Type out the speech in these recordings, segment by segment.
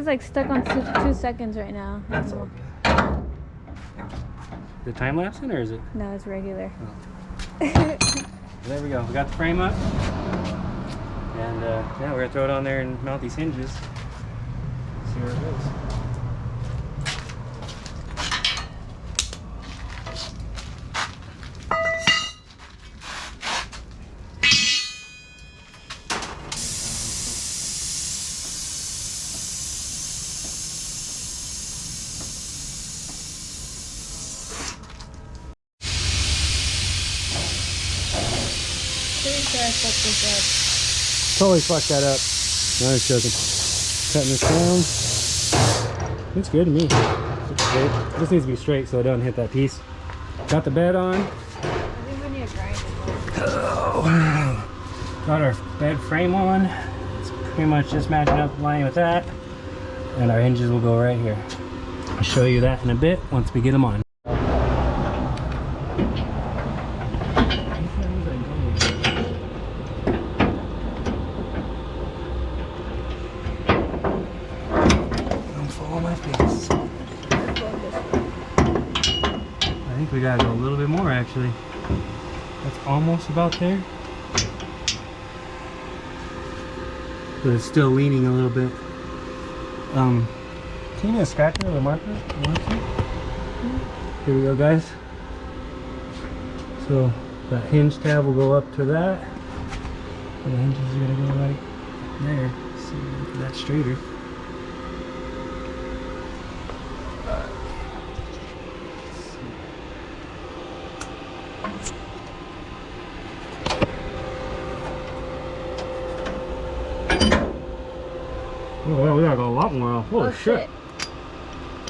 like stuck on 2 seconds right now. That's okay. The time lapsing or is it? No, it's regular. Oh. There we go. We got the frame up. And yeah, we're gonna throw it on there and mount these hinges. See where it goes. Totally fucked that up. No, I was joking. Cutting this down. Looks good to me. Looks straight. This needs to be straight so it doesn't hit that piece. Got the bed on. I think we need a grind. Oh, wow. Got our bed frame on. It's pretty much just matching up line with that. And our hinges will go right here. I'll show you that in a bit once we get them on. I think we gotta go a little bit more actually. That's almost about there. But it's still leaning a little bit. Can you get a scratcher or a marker? Here we go, guys. So that hinge tab will go up to that. And the hinges are gonna go right there. See, that's straighter. Oh, well, we gotta go a lot more off. Holy shit.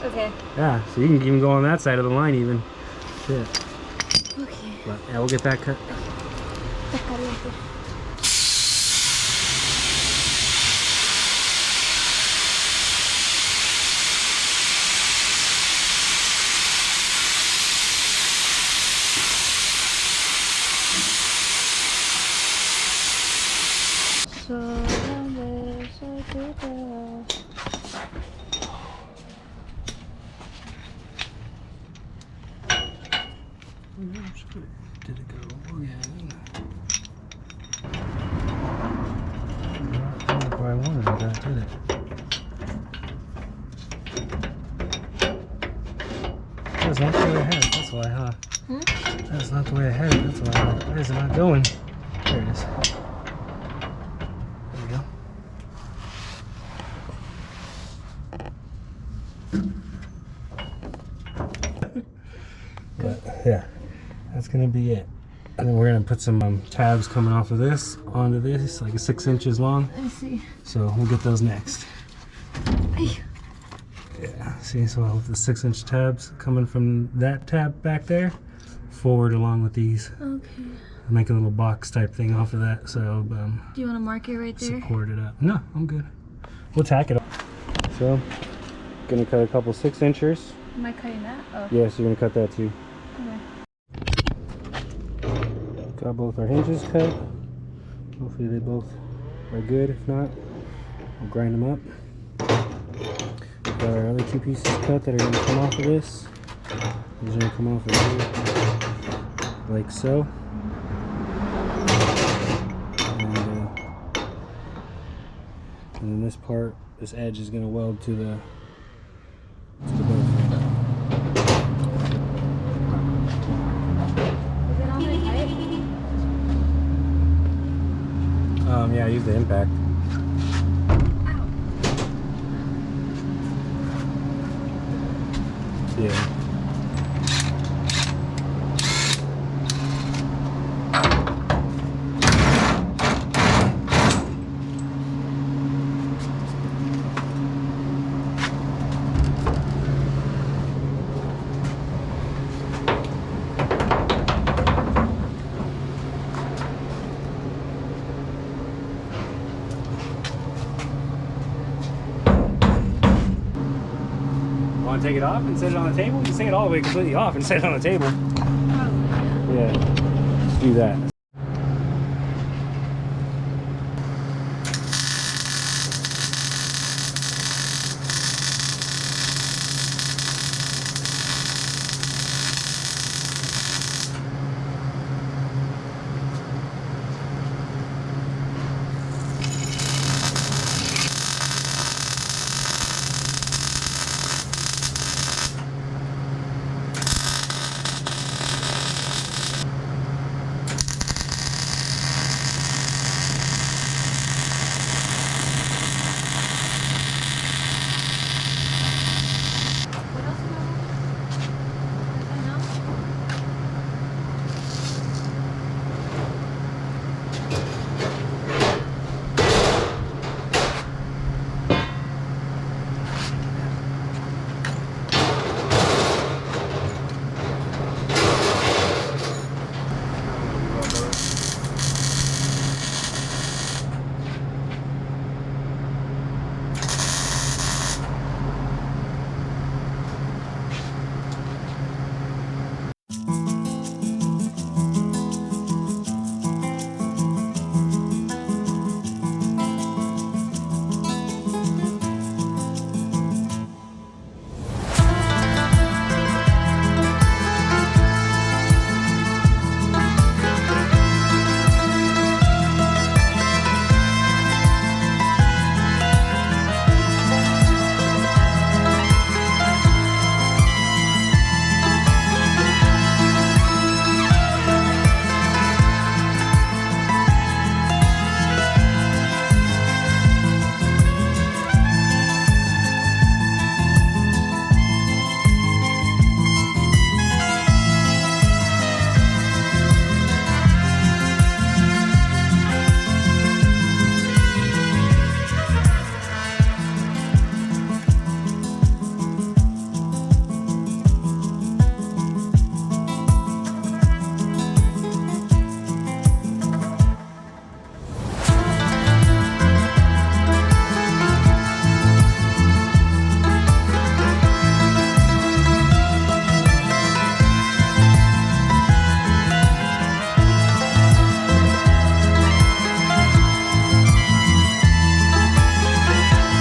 Okay. Yeah, so you can even go on that side of the line even. Shit. Okay. But yeah, we'll get that cut. Did it go again? Not where I wanted it, did it? That's not the way I had it, that's why, huh? That's not the way I had it, that's why. Why is it not going? There it is. There we go. But yeah, that's gonna be it. And then we're gonna put some tabs coming off of this onto this, like 6 inches long. Let me see. So we'll get those next. Ay. Yeah, see, so I'll have the 6-inch tabs coming from that tab back there forward along with these. Okay. I'll make a little box type thing off of that, so do you want to mark it right there? Support it up. No, I'm good. We'll tack it up. So, gonna cut a couple 6-inchers. Am I cutting that? Oh. Yes, you're gonna cut that too. Okay. Got both our hinges cut. Hopefully they both are good. If not, we'll grind them up. Got our other 2 pieces cut that are going to come off of this. These are going to come off of here, like so. And then this part, this edge is going to weld to the boat. Yeah, use the impact. Yeah. Want to take it off and set it on the table? You can take it all the way completely off and set it on the table. Probably, yeah. Yeah, let's do that.